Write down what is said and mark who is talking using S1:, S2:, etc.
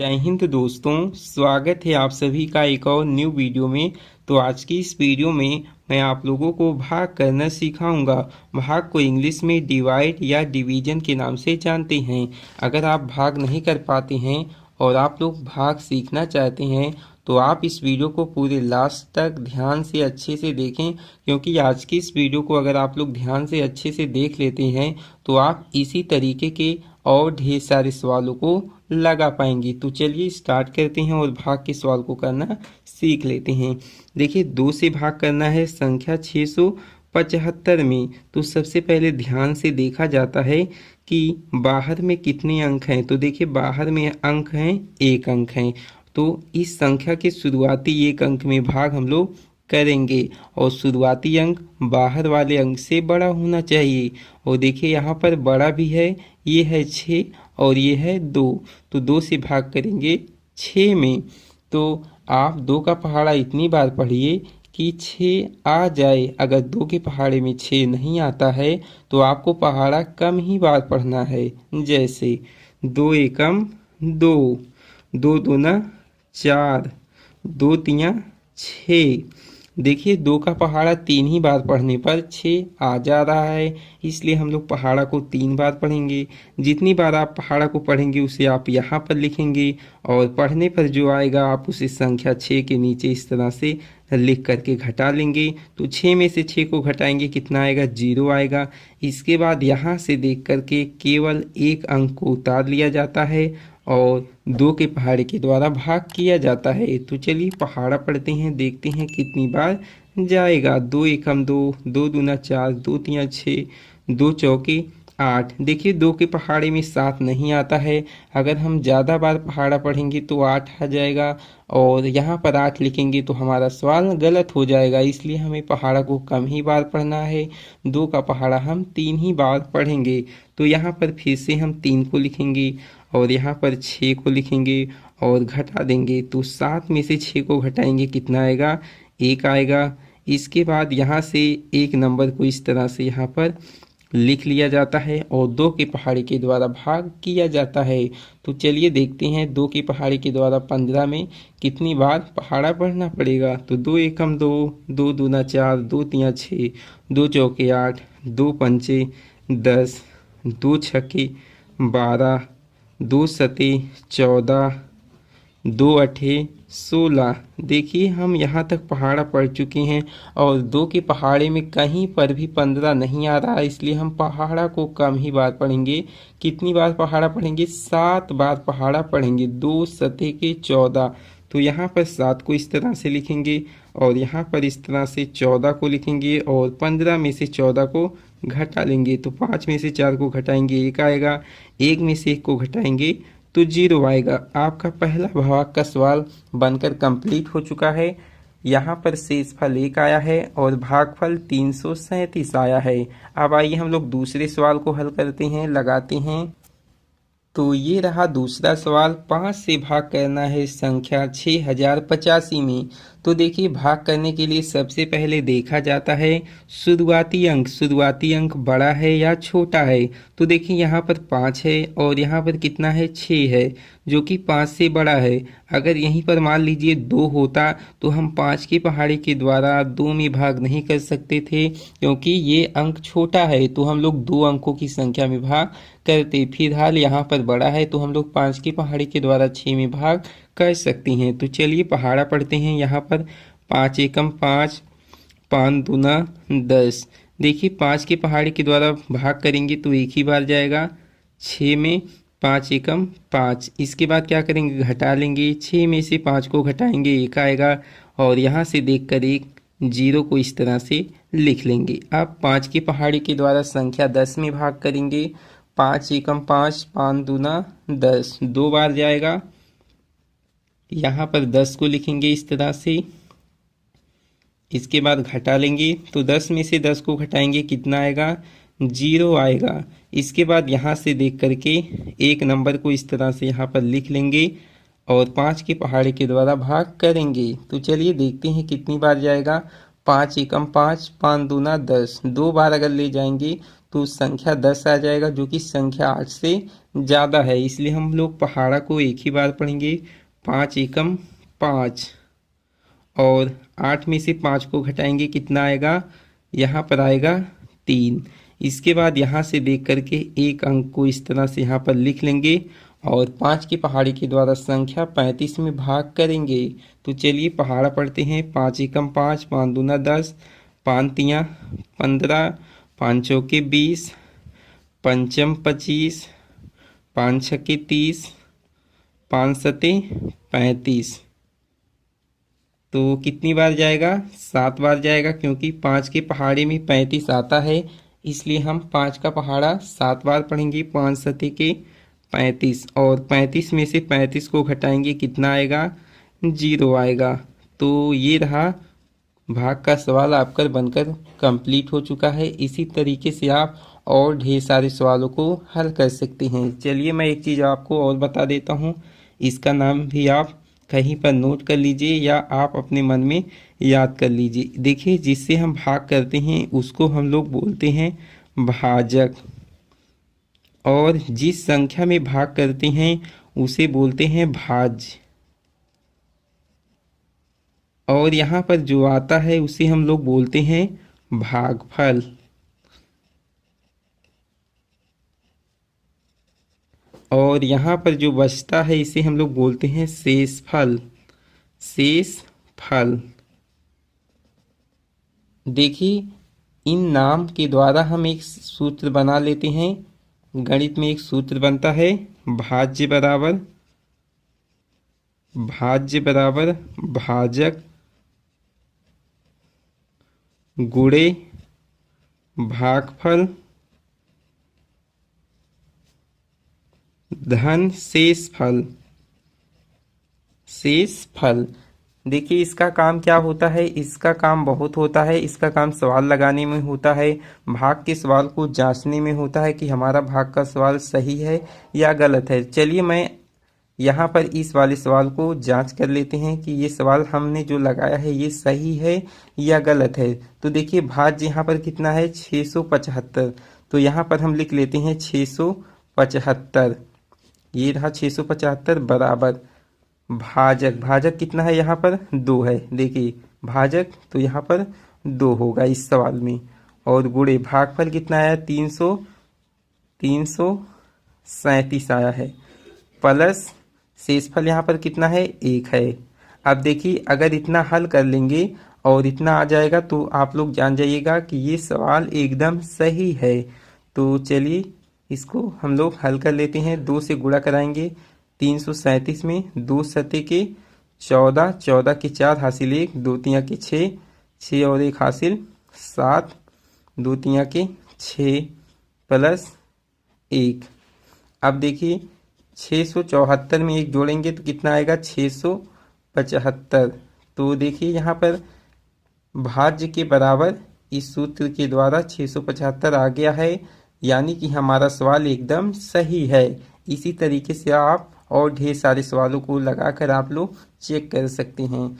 S1: जय हिंद दोस्तों, स्वागत है आप सभी का एक और न्यू वीडियो में। तो आज की इस वीडियो में मैं आप लोगों को भाग करना सिखाऊंगा। भाग को इंग्लिश में डिवाइड या डिवीजन के नाम से जानते हैं। अगर आप भाग नहीं कर पाते हैं और आप लोग भाग सीखना चाहते हैं तो आप इस वीडियो को पूरे लास्ट तक ध्यान से अच्छे से देखें, क्योंकि आज की इस वीडियो को अगर आप लोग ध्यान से अच्छे से देख लेते हैं तो आप इसी तरीके के और ढेर सारे सवालों को लगा पाएंगे। तो चलिए स्टार्ट करते हैं और भाग के सवाल को करना सीख लेते हैं। देखिए, 2 से भाग करना है संख्या 675 में। तो सबसे पहले ध्यान से देखा जाता है कि बाहर में कितने अंक हैं। तो देखिए, बाहर में अंक हैं, 1 अंक हैं। तो इस संख्या के शुरुआती 1 अंक में भाग हम लोग करेंगे और शुरुआती अंक बाहर वाले अंक से बड़ा होना चाहिए। और देखिए, यहाँ पर बड़ा भी है, ये है 6 और ये है 2। तो 2 से भाग करेंगे 6 में। तो आप 2 का पहाड़ा इतनी बार पढ़िए कि 6 आ जाए। अगर 2 के पहाड़े में 6 नहीं आता है तो आपको पहाड़ा कम ही बार पढ़ना है। जैसे 2 एकम 2, 2 दूना 4, 2 तियाँ 6। देखिए, 2 का पहाड़ा 3 ही बार पढ़ने पर 6 आ जा रहा है, इसलिए हम लोग पहाड़ा को 3 बार पढ़ेंगे। जितनी बार आप पहाड़ा को पढ़ेंगे उसे आप यहाँ पर लिखेंगे और पढ़ने पर जो आएगा आप उसे संख्या 6 के नीचे इस तरह से लिख करके घटा लेंगे। तो 6 में से 6 को घटाएंगे, कितना आएगा? 0 आएगा। इसके बाद यहाँ से देख करके केवल 1 अंक को उतार लिया जाता है और 2 के पहाड़े के द्वारा भाग किया जाता है। तो चलिए पहाड़ा पढ़ते हैं, देखते हैं कितनी बार जाएगा। 2 एकम 2, 2 दूना 4, 2 तियाँ 6, 2 चौके 8। देखिए, 2 के पहाड़े में 7 नहीं आता है। अगर हम ज़्यादा बार पहाड़ा पढ़ेंगे तो 8 आ जाएगा और यहाँ पर 8 लिखेंगे तो हमारा सवाल गलत हो जाएगा। इसलिए हमें पहाड़ा को कम ही बार पढ़ना है। 2 का पहाड़ा हम 3 ही बार पढ़ेंगे। तो यहाँ पर फिर से हम 3 को लिखेंगे और यहाँ पर 6 को लिखेंगे और घटा देंगे। तो 7 में से 6 को घटाएंगे, कितना आएगा? 1 आएगा। इसके बाद यहाँ से 1 नंबर को इस तरह से यहाँ पर लिख लिया जाता है और 2 के पहाड़े के द्वारा भाग किया जाता है। तो चलिए देखते हैं 2 के पहाड़े के द्वारा 15 में कितनी बार पहाड़ा पढ़ना पड़ेगा। तो 2 एकम 2, 2 दूना 4, 2 तियाँ 6, 2 चौके 8, 2 पंचे 10, 2 छक्के 12, 2 सते 14, 2 अठे 16। देखिए, हम यहाँ तक पहाड़ा पढ़ चुके हैं और 2 के पहाड़े में कहीं पर भी 15 नहीं आ रहा है, इसलिए हम पहाड़ा को कम ही बार पढ़ेंगे। कितनी बार पहाड़ा पढ़ेंगे? 7 बार पहाड़ा पढ़ेंगे। 2 सते के 14। तो यहाँ पर 7 को इस तरह से लिखेंगे और यहाँ पर इस तरह से 14 को लिखेंगे और 15 में से 14 को घटा लेंगे। तो 5 में से 4 को घटाएंगे, 1 आएगा। 1 में से 1 को घटाएंगे तो 0 आएगा। आपका पहला भाग का सवाल बनकर कंप्लीट हो चुका है। यहाँ पर शेषफल 1 आया है और भागफल 337 आया है। अब आइए हम लोग दूसरे सवाल को हल करते हैं, लगाते हैं। तो ये रहा दूसरा सवाल। 5 से भाग करना है संख्या 6085 में। तो देखिए, भाग करने के लिए सबसे पहले देखा जाता है शुरुआती अंक। शुरुआती अंक बड़ा है या छोटा है। तो देखिए, यहाँ पर 5 है और यहाँ पर कितना है? 6 है, जो कि 5 से बड़ा है। अगर यहीं पर मान लीजिए 2 होता तो हम 5 के पहाड़े के द्वारा 2 में भाग नहीं कर सकते थे, क्योंकि ये अंक छोटा है। तो हम लोग 2 अंकों की संख्या में भाग करते। फिलहाल यहाँ पर बड़ा है तो हम लोग 5 के पहाड़े के द्वारा 6 में भाग कर सकते हैं। तो चलिए पहाड़ा पढ़ते हैं। यहाँ पर 5 एकम 5, 5 दूना 10। देखिए, 5 के पहाड़े के द्वारा भाग करेंगे तो 1 ही बार जाएगा। 6 में 5 एकम 5। इसके बाद क्या करेंगे? घटा लेंगे। 6 में से 5 को घटाएंगे, 1 आएगा और यहाँ से देखकर एक 0 को इस तरह से लिख लेंगे। अब 5 के पहाड़े के द्वारा संख्या 10 में भाग करेंगे। 5 एकम 5, 5 दूना 10, 2 बार जाएगा। यहाँ पर 10 को लिखेंगे इस तरह से। इसके बाद घटा लेंगे तो 10 में से 10 को घटाएंगे, कितना आएगा? 0 आएगा। इसके बाद यहाँ से देख करके 1 नंबर को इस तरह से यहाँ पर लिख लेंगे और 5 के पहाड़े के द्वारा भाग करेंगे। तो चलिए देखते हैं कितनी बार जाएगा। 5 एकम 5, 5 दूना 10, 2 बार अगर ले जाएंगे तो संख्या 10 आ जाएगा, जो कि संख्या 8 से ज़्यादा है। इसलिए हम लोग पहाड़ा को एक ही बार पढ़ेंगे। 5 एकम 5, और 8 में से 5 को घटाएंगे, कितना आएगा? यहाँ पर आएगा 3। इसके बाद यहाँ से देख करके एक अंक को इस तरह से यहाँ पर लिख लेंगे और 5 की पहाड़ी के द्वारा संख्या 35 में भाग करेंगे। तो चलिए पहाड़ा पढ़ते हैं। 5 एकम 5, 5 दूना 10, 5 तियाँ 15, 5 चौके 20, पंचम 25, 5 छक्के 30, 5 सते 35। तो कितनी बार जाएगा? 7 बार जाएगा, क्योंकि 5 के पहाड़े में 35 आता है, इसलिए हम 5 का पहाड़ा 7 बार पढ़ेंगे। 5 सते के 35, और 35 में से 35 को घटाएंगे, कितना आएगा? 0 आएगा। तो ये रहा भाग का सवाल आपका बनकर कंप्लीट हो चुका है। इसी तरीके से आप और ढेर सारे सवालों को हल कर सकते हैं। चलिए मैं एक चीज़ आपको और बता देता हूँ, इसका नाम भी आप कहीं पर नोट कर लीजिए या आप अपने मन में याद कर लीजिए। देखिए, जिससे हम भाग करते हैं उसको हम लोग बोलते हैं भाजक, और जिस संख्या में भाग करते हैं उसे बोलते हैं भाज्य, और यहाँ पर जो आता है उसे हम लोग बोलते हैं भागफल। और यहाँ पर जो बचता है इसे हम लोग बोलते हैं शेषफल। शेषफल। देखिए, इन नाम के द्वारा हम एक सूत्र बना लेते हैं। गणित में एक सूत्र बनता है, भाज्य बराबर भाजक गुणे भागफल धन शेषफल। शेषफल। देखिए, इसका काम क्या होता है? इसका काम बहुत होता है। इसका काम सवाल लगाने में होता है, भाग के सवाल को जांचने में होता है कि हमारा भाग का सवाल सही है या गलत है। चलिए मैं यहाँ पर इस वाले सवाल को जांच कर लेते हैं कि ये सवाल हमने जो लगाया है ये सही है या गलत है। तो देखिए, भाज्य यहाँ पर कितना है? 675। तो यहाँ पर हम लिख लेते हैं 675। ये रहा 675 बराबर भाजक कितना है? यहाँ पर 2 है। देखिए, भाजक तो यहाँ पर 2 होगा इस सवाल में, और गुणे भागफल कितना आया? 337 आया है, प्लस शेषफल यहाँ पर कितना है? 1 है। अब देखिए, अगर इतना हल कर लेंगे और इतना आ जाएगा तो आप लोग जान जाइएगा कि ये सवाल एकदम सही है। तो चलिए इसको हम लोग हल कर लेते हैं। 2 से गुणा कराएंगे, 337 में 2 सते के 14, 14 के 4 हासिल 1, 2 तियाँ के 6, 6 और 1 हासिल 7, 2 तियाँ के 6 प्लस 1। अब देखिए, 674 में 1 जोड़ेंगे तो कितना आएगा? 675। तो देखिए, यहाँ पर भाज्य के बराबर इस सूत्र के द्वारा 675 आ गया है, यानी कि हमारा सवाल एकदम सही है। इसी तरीके से आप और ढेर सारे सवालों को लगाकर आप लोग चेक कर सकते हैं।